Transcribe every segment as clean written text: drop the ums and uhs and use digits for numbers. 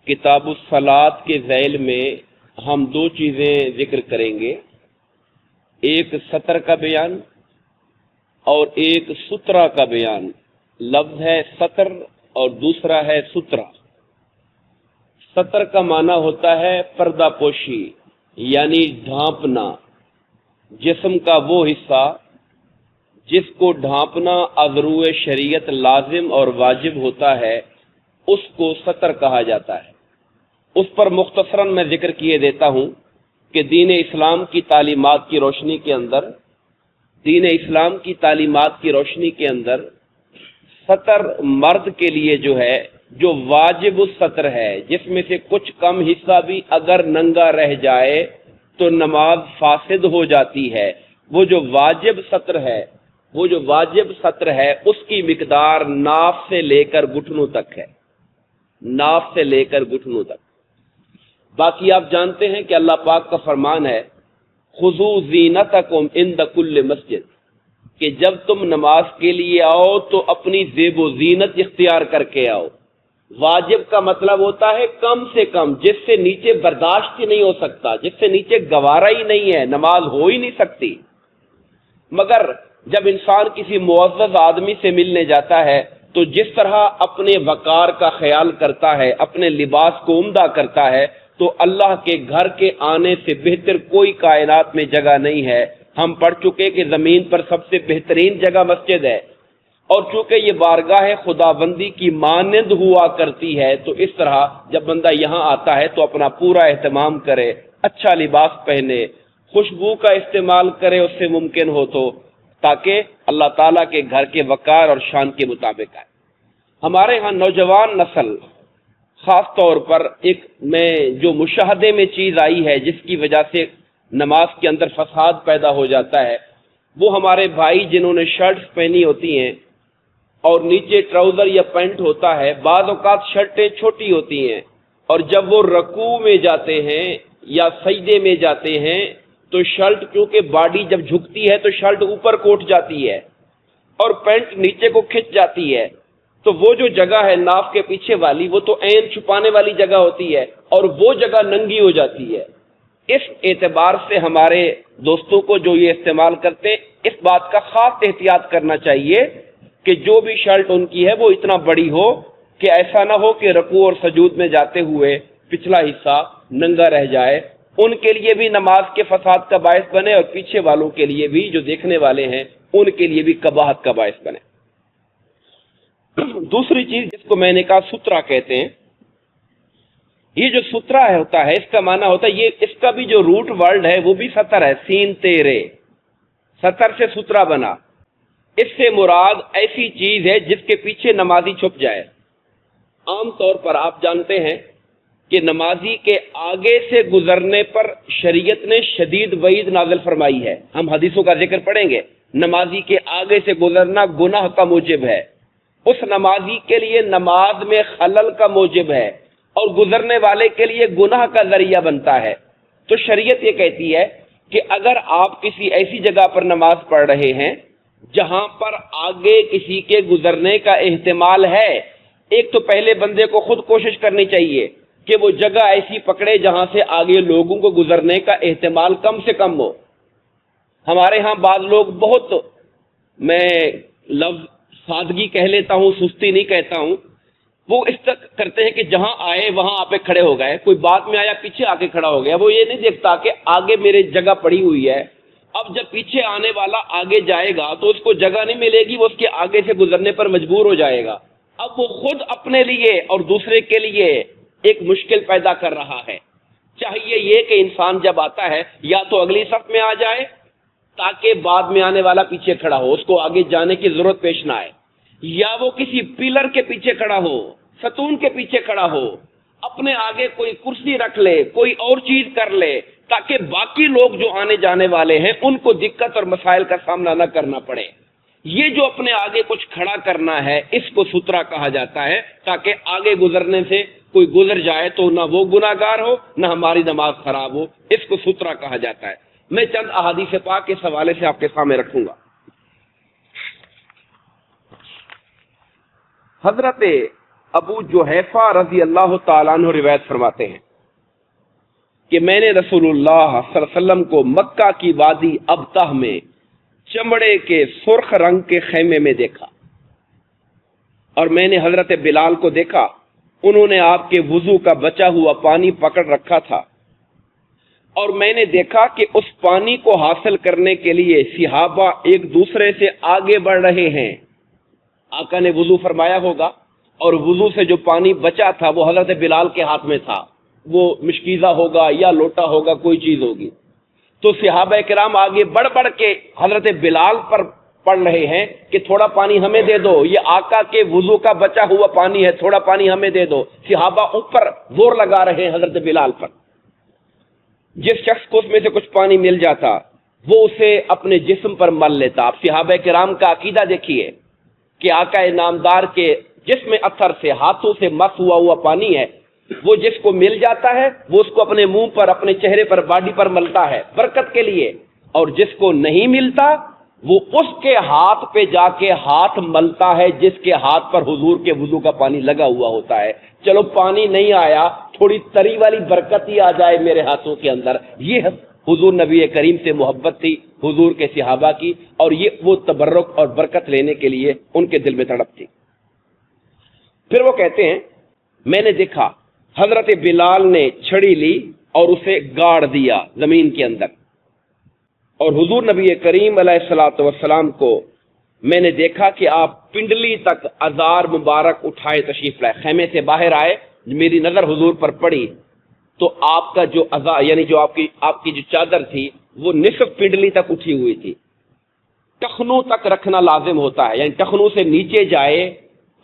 کتاب الصلاۃ کے ذیل میں ہم دو چیزیں ذکر کریں گے، ایک سطر کا بیان اور ایک سترہ کا بیان۔ لفظ ہے سطر اور دوسرا ہے سترہ۔ سطر کا معنی ہوتا ہے پردہ پوشی، یعنی ڈھانپنا، جسم کا وہ حصہ جس کو ڈھانپنا ازروع شریعت لازم اور واجب ہوتا ہے، اس کو سطر کہا جاتا ہے۔ اس پر مختصراً میں ذکر کیے دیتا ہوں کہ دین اسلام کی تعلیمات کی روشنی کے اندر سطر مرد کے لیے جو ہے، جو واجب السطر ہے، جس میں سے کچھ کم حصہ بھی اگر ننگا رہ جائے تو نماز فاسد ہو جاتی ہے۔ وہ جو واجب سطر ہے اس کی مقدار ناف سے لے کر گھٹنوں تک ہے، باقی آپ جانتے ہیں کہ اللہ پاک کا فرمان ہے خذوا زینتکم عند کل مسجد، کہ جب تم نماز کے لیے آؤ تو اپنی زیب و زینت اختیار کر کے آؤ۔ واجب کا مطلب ہوتا ہے کم سے کم، جس سے نیچے برداشت ہی نہیں ہو سکتا، جس سے نیچے گوارا ہی نہیں ہے، نماز ہو ہی نہیں سکتی۔ مگر جب انسان کسی معزز آدمی سے ملنے جاتا ہے تو جس طرح اپنے وقار کا خیال کرتا ہے، اپنے لباس کو عمدہ کرتا ہے، تو اللہ کے گھر کے آنے سے بہتر کوئی کائنات میں جگہ نہیں ہے۔ ہم پڑھ چکے کہ زمین پر سب سے بہترین جگہ مسجد ہے، اور چونکہ یہ بارگاہ خداوندی کی مانند ہوا کرتی ہے، تو اس طرح جب بندہ یہاں آتا ہے تو اپنا پورا اہتمام کرے، اچھا لباس پہنے، خوشبو کا استعمال کرے اس سے ممکن ہو تو، تاکہ اللہ تعالیٰ کے گھر کے وقار اور شان کے مطابق آئے۔ ہمارے ہاں نوجوان نسل خاص طور پر ایک میں جو مشاہدے میں چیز آئی ہے، جس کی وجہ سے نماز کے اندر فساد پیدا ہو جاتا ہے، وہ ہمارے بھائی جنہوں نے شرٹس پہنی ہوتی ہیں اور نیچے ٹراؤزر یا پینٹ ہوتا ہے، بعض اوقات شرٹیں چھوٹی ہوتی ہیں، اور جب وہ رکوع میں جاتے ہیں یا سجدے میں جاتے ہیں تو شرٹ، کیونکہ باڈی جب جھکتی ہے تو شرٹ اوپر کو اٹھ جاتی ہے اور پینٹ نیچے کو کھنچ جاتی ہے، تو وہ جو جگہ ہے ناف کے پیچھے والی، وہ تو عین چھپانے والی جگہ ہوتی ہے، اور وہ جگہ ننگی ہو جاتی ہے۔ اس اعتبار سے ہمارے دوستوں کو جو یہ استعمال کرتے ہیں، اس بات کا خاص احتیاط کرنا چاہیے کہ جو بھی شرٹ ان کی ہے وہ اتنا بڑی ہو کہ ایسا نہ ہو کہ رکوع اور سجود میں جاتے ہوئے پچھلا حصہ ننگا رہ جائے، ان کے لیے بھی نماز کے فساد کا باعث بنے، اور پیچھے والوں کے لیے بھی، جو دیکھنے والے ہیں ان کے لیے بھی قباحت کا باعث بنے۔ دوسری چیز جس کو میں نے کہا سترہ کہتے ہیں، یہ جو سترہ ہوتا ہے اس کا معنی ہوتا ہے، یہ اس کا بھی جو روٹ ورڈ ہے وہ بھی سطر ہے، سین تیرے، سطر سے سترہ بنا۔ اس سے مراد ایسی چیز ہے جس کے پیچھے نمازی چھپ جائے۔ عام طور پر آپ جانتے ہیں کہ نمازی کے آگے سے گزرنے پر شریعت نے شدید وعید نازل فرمائی ہے۔ ہم حدیثوں کا ذکر پڑھیں گے۔ نمازی کے آگے سے گزرنا گناہ کا موجب ہے، اس نمازی کے لیے نماز میں خلل کا موجب ہے، اور گزرنے والے کے لیے گناہ کا ذریعہ بنتا ہے۔ تو شریعت یہ کہتی ہے کہ اگر آپ کسی ایسی جگہ پر نماز پڑھ رہے ہیں جہاں پر آگے کسی کے گزرنے کا احتمال ہے، ایک تو پہلے بندے کو خود کوشش کرنی چاہیے کہ وہ جگہ ایسی پکڑے جہاں سے آگے لوگوں کو گزرنے کا احتمال کم سے کم ہو۔ ہمارے ہاں بعض لوگ بہت، میں لفظ سادگی کہہ لیتا ہوں، سستی نہیں کہتا ہوں، وہ اس طرح کرتے ہیں کہ جہاں آئے وہاں آپ کھڑے ہو گئے، کوئی بات میں آیا پیچھے آ کے کھڑا ہو گیا، وہ یہ نہیں دیکھتا کہ آگے میرے جگہ پڑی ہوئی ہے، اب جب پیچھے آنے والا آگے جائے گا تو اس کو جگہ نہیں ملے گی، وہ اس کے آگے سے گزرنے پر مجبور ہو جائے گا۔ اب وہ خود اپنے لیے اور دوسرے کے لیے ایک مشکل پیدا کر رہا ہے۔ چاہیے یہ کہ انسان جب آتا ہے یا تو اگلی صف میں آ جائے تاکہ بعد میں آنے والا پیچھے کھڑا ہو، اس کو آگے جانے کی ضرورت پیش نہ آئے، یا وہ کسی پلر کے پیچھے کھڑا ہو، ستون کے پیچھے کھڑا ہو، اپنے آگے کوئی کرسی رکھ لے، کوئی اور چیز کر لے، تاکہ باقی لوگ جو آنے جانے والے ہیں ان کو دقت اور مسائل کا سامنا نہ کرنا پڑے۔ یہ جو اپنے آگے کچھ کھڑا کرنا ہے، اس کو سترہ کہا جاتا ہے، تاکہ آگے گزرنے سے کوئی گزر جائے تو نہ وہ گناہ گار ہو نہ ہماری نماز خراب ہو، اس کو سترہ کہا جاتا ہے۔ میں چند احادیث پاک اس حوالے سے آپ کے سامنے رکھوں گا۔ حضرت ابو جوحیفہ رضی اللہ تعالیٰ عنہ روایت فرماتے ہیں کہ میں نے رسول اللہ صلی اللہ علیہ وسلم کو مکہ کی وادی ابتہ میں چمڑے کے سرخ رنگ کے خیمے میں دیکھا، اور میں نے حضرت بلال کو دیکھا، انہوں نے آپ کے وضو کا بچا ہوا پانی پکڑ رکھا تھا، اور میں نے دیکھا کہ اس پانی کو حاصل کرنے کے لیے صحابہ ایک دوسرے سے آگے بڑھ رہے ہیں۔ آقا نے وضو فرمایا ہوگا، اور وضو سے جو پانی بچا تھا وہ حضرت بلال کے ہاتھ میں تھا، وہ مشکیزہ ہوگا یا لوٹا ہوگا، کوئی چیز ہوگی، تو صحابہ کرام آگے بڑھ بڑھ کے حضرت بلال پر پڑھ رہے ہیں کہ تھوڑا پانی ہمیں دے دو، یہ آقا کے وضو کا بچا ہوا پانی ہے، تھوڑا پانی ہمیں دے دو۔ صحابہ اوپر زور لگا رہے ہیں حضرت بلال پر۔ جس شخص کو اس میں سے کچھ پانی مل جاتا وہ اسے اپنے جسم پر مل لیتا۔ آپ صحابہ کرام کا عقیدہ دیکھیے کہ آقا نامدار کے جسم اثر سے، ہاتھوں سے مس ہوا پانی ہے، وہ جس کو مل جاتا ہے وہ اس کو اپنے منہ پر، اپنے چہرے پر، باڈی پر ملتا ہے برکت کے لیے، اور جس کو نہیں ملتا وہ اس کے ہاتھ پہ جا کے ہاتھ ملتا ہے جس کے ہاتھ پر حضور کے وضو کا پانی لگا ہوا ہوتا ہے۔ چلو پانی نہیں آیا، تھوڑی تری والی برکت ہی آ جائے میرے ہاتھوں کے اندر۔ یہ حضور نبی کریم سے محبت تھی حضور کے صحابہ کی، اور یہ وہ تبرک اور برکت لینے کے لیے ان کے دل میں تڑپ تھی۔ پھر وہ کہتے ہیں میں نے دیکھا حضرت بلال نے چھڑی لی اور اسے گاڑ دیا زمین کے اندر، اور حضور نبی کریم علیہ الصلوۃ والسلام کو میں نے دیکھا کہ آپ پنڈلی تک ازار مبارک اٹھائے تشریف لائے، خیمے سے باہر آئے، میری نظر حضور پر پڑی تو آپ کا جو ازار، یعنی جو آپ کی جو چادر تھی وہ نصف پنڈلی تک اٹھی ہوئی تھی۔ ٹخنوں تک رکھنا لازم ہوتا ہے، یعنی ٹخنوں سے نیچے جائے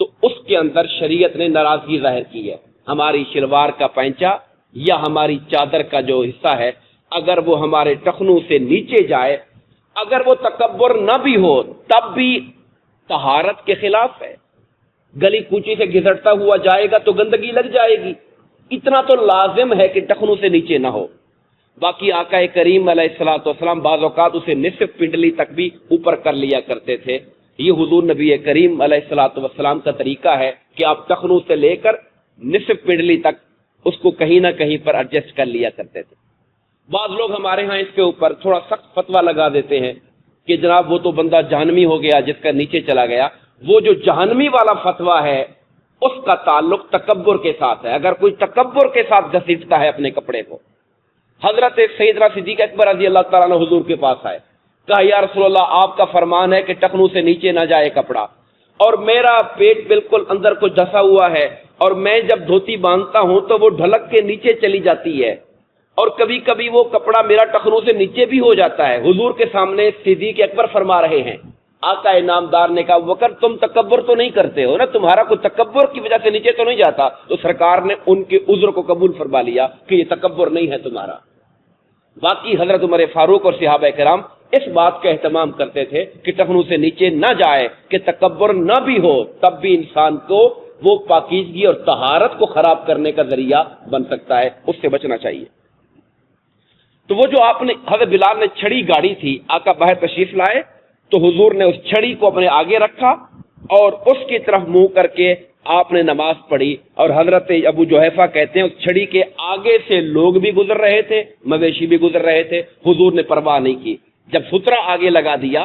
تو اس کے اندر شریعت نے ناراضگی ظاہر کی ہے۔ ہماری شلوار کا پینچا یا ہماری چادر کا جو حصہ ہے اگر وہ ہمارے ٹخنوں سے نیچے جائے، اگر وہ تکبر نہ بھی ہو تب بھی طہارت کے خلاف ہے۔ گلی کوچی سے گزرتا ہوا جائے گا تو گندگی لگ جائے گی، اتنا تو لازم ہے کہ ٹخنوں سے نیچے نہ ہو۔ باقی آقا کریم علیہ الصلوۃ والسلام بعض اوقات اسے نصف پنڈلی تک بھی اوپر کر لیا کرتے تھے۔ یہ حضور نبی کریم علیہ الصلوۃ والسلام کا طریقہ ہے کہ آپ ٹخنوں سے لے کر نصف پنڈلی تک اس کو کہیں نہ کہیں پر ایڈجسٹ کر لیا کرتے تھے۔ بعض لوگ ہمارے ہاں اس کے اوپر تھوڑا سخت فتویٰ لگا دیتے ہیں کہ جناب وہ تو بندہ جہنمی ہو گیا جس کا نیچے چلا گیا۔ وہ جو جہنمی والا فتویٰ ہے اس کا تعلق تکبر کے ساتھ ہے۔ اگر کوئی تکبر کے ساتھ گھسیٹتا ہے اپنے کپڑے کو، حضرت سیدنا صدیق اکبر رضی اللہ تعالیٰ عنہ حضور کے پاس آئے، کہا یا رسول اللہ آپ کا فرمان ہے کہ ٹخنوں سے نیچے نہ جائے کپڑا، اور میرا پیٹ بالکل اندر کو دھسا ہوا ہے، اور میں جب دھوتی باندھتا ہوں تو وہ ڈھلک کے نیچے چلی جاتی ہے، اور کبھی کبھی وہ کپڑا میرا ٹخنوں سے نیچے بھی ہو جاتا ہے۔ حضور کے سامنے صدیق اکبر فرما رہے ہیں، آقا انعامدار نے کہا وقت تم تکبر تو نہیں کرتے ہو نا، تمہارا کوئی تکبر کی وجہ سے نیچے تو نہیں جاتا؟ تو سرکار نے ان کے عذر کو قبول فرما لیا کہ یہ تکبر نہیں ہے تمہارا۔ باقی حضرت عمر فاروق اور صحابہ کرام اس بات کا اہتمام کرتے تھے کہ ٹخنوں سے نیچے نہ جائے، کہ تکبر نہ بھی ہو تب بھی انسان کو وہ پاکیزگی اور طہارت کو خراب کرنے کا ذریعہ بن سکتا ہے، اس سے بچنا چاہیے۔ تو وہ جو آپ نے حضرت بلال نے چھڑی گاڑی تھی، آقا باہر تشریف لائے تو حضور نے اس چھڑی کو اپنے آگے رکھا اور اس کی طرف منہ کر کے آپ نے نماز پڑھی، اور حضرت ابو جوحیفہ کہتے ہیں اس چھڑی کے آگے سے لوگ بھی گزر رہے تھے، مویشی بھی گزر رہے تھے، حضور نے پرواہ نہیں کی۔ جب سترہ آگے لگا دیا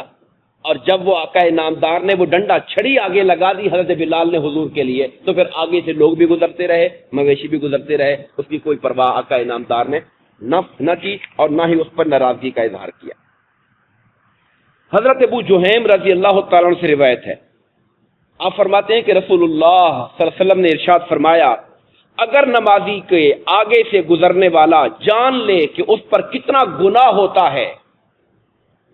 اور جب وہ آقا انعامدار نے وہ ڈنڈا چھڑی آگے لگا دی حضرت بلال نے حضور کے لیے، تو پھر آگے سے لوگ بھی گزرتے رہے، مویشی بھی گزرتے رہے، اس کی کوئی پرواہ آقا انعامدار نے نہ کی اور نہ ہی اس پر ناراضگی کا اظہار کیا۔ حضرت ابو جہیم رضی اللہ تعالیٰ عنہ سے روایت ہے، آپ فرماتے ہیں کہ رسول اللہ صلی اللہ علیہ وسلم نے ارشاد فرمایا اگر نمازی کے آگے سے گزرنے والا جان لے کہ اس پر کتنا گناہ ہوتا ہے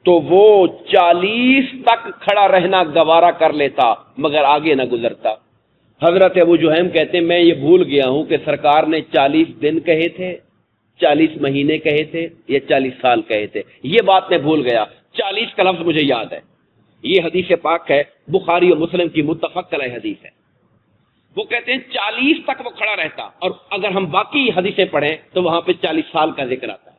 تو وہ 40 تک کھڑا رہنا گوارا کر لیتا مگر آگے نہ گزرتا۔ حضرت ابو جہیم کہتے ہیں میں یہ بھول گیا ہوں کہ سرکار نے 40 دن کہے تھے، 40 مہینے کہے تھے یا 40 سال کہے تھے، یہ بات میں بھول گیا۔ 40 کا لفظ مجھے یاد ہے، یہ حدیث پاک ہے، بخاری اور مسلم کی متفق علیہ حدیث ہے۔ وہ کہتے ہیں 40 تک وہ کھڑا رہتا، اور اگر ہم باقی حدیثیں پڑھیں تو وہاں پہ 40 سال کا ذکر آتا ہے،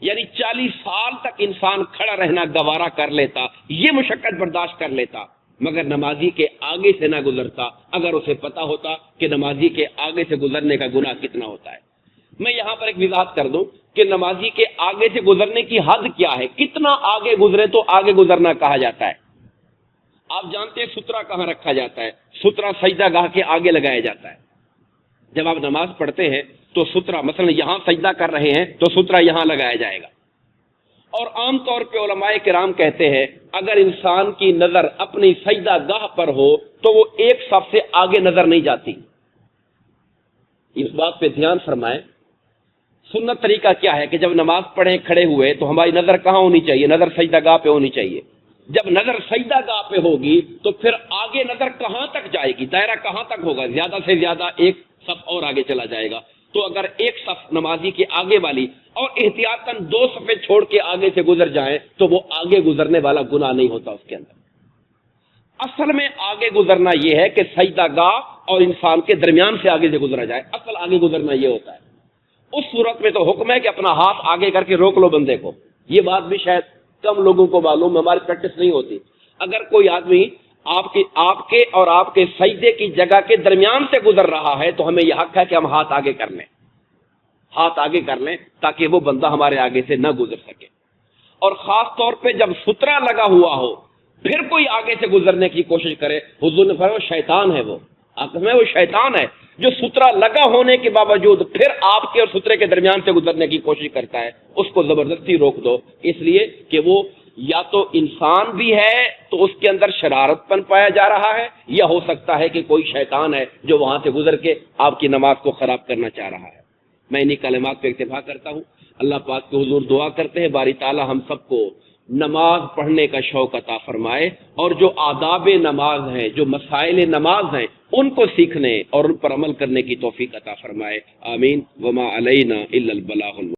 یعنی 40 سال تک انسان کھڑا رہنا گوارا کر لیتا، یہ مشقت برداشت کر لیتا مگر نمازی کے آگے سے نہ گزرتا اگر اسے پتا ہوتا کہ نمازی کے آگے سے گزرنے کا گناہ کتنا ہوتا ہے۔ میں یہاں پر ایک وضاحت کر دوں کہ نمازی کے آگے سے گزرنے کی حد کیا ہے، کتنا آگے گزرے تو آگے گزرنا کہا جاتا ہے۔ آپ جانتے ہیں سترہ کہاں رکھا جاتا ہے؟ سترہ سجدہ گاہ کے آگے لگایا جاتا ہے۔ جب آپ نماز پڑھتے ہیں تو سترہ مثلا یہاں سجدہ کر رہے ہیں تو سترہ یہاں لگایا جائے گا۔ اور عام طور پہ علماء کرام کہتے ہیں اگر انسان کی نظر اپنی سجدہ گاہ پر ہو تو وہ ایک صف سے آگے نظر نہیں جاتی۔ اس بات پہ دھیان فرمائیں۔ سنت طریقہ کیا ہے کہ جب نماز پڑھیں کھڑے ہوئے تو ہماری نظر کہاں ہونی چاہیے؟ نظر سجدہ گاہ پہ ہونی چاہیے۔ جب نظر سجدہ گاہ پہ ہوگی تو پھر آگے نظر کہاں تک جائے گی؟ دائرہ کہاں تک ہوگا؟ زیادہ سے زیادہ ایک صف اور آگے چلا جائے گا۔ تو اگر ایک صف نمازی کے آگے والی اور احتیاطاً دو صفیں چھوڑ کے آگے سے گزر جائیں تو وہ آگے گزرنے والا گناہ نہیں ہوتا اس کے اندر۔ اصل میں آگے گزرنا یہ ہے کہ سجدہ گاہ اور انسان کے درمیان سے آگے سے گزرا جائے، اصل آگے گزرنا یہ ہوتا ہے۔ اس صورت میں تو حکم ہے کہ اپنا ہاتھ آگے کر کے روک لو بندے کو۔ یہ بات بھی شاید کم لوگوں کو معلوم، ہماری پریکٹس نہیں ہوتی۔ اگر کوئی آدمی آپ کے اور آپ کے سجدے کی جگہ کے درمیان سے گزر رہا ہے تو ہمیں یہ حق ہے کہ ہم ہاتھ آگے کر لیں، ہاتھ آگے کر لیں تاکہ وہ بندہ ہمارے آگے سے نہ گزر سکے۔ اور خاص طور پہ جب سترہ لگا ہوا ہو پھر کوئی آگے سے گزرنے کی کوشش کرے، حضور نے فرمایا شیطان ہے وہ، وہ شیطان ہے جو سترہ لگا ہونے کے باوجود پھر آپ کے اور سترے کے درمیان سے گزرنے کی کوشش کرتا ہے، اس کو زبردستی روک دو، اس لیے کہ وہ یا تو انسان بھی ہے تو اس کے اندر شرارت پن پایا جا رہا ہے، یا ہو سکتا ہے کہ کوئی شیطان ہے جو وہاں سے گزر کے آپ کی نماز کو خراب کرنا چاہ رہا ہے۔ میں انہی کلمات پہ اکتفا کرتا ہوں۔ اللہ پاک کے حضور دعا کرتے ہیں باری تعالیٰ ہم سب کو نماز پڑھنے کا شوق عطا فرمائے، اور جو آداب نماز ہیں، جو مسائل نماز ہیں، ان کو سیکھنے اور ان پر عمل کرنے کی توفیق عطا فرمائے۔ آمین۔ وما علینا الا البلاغ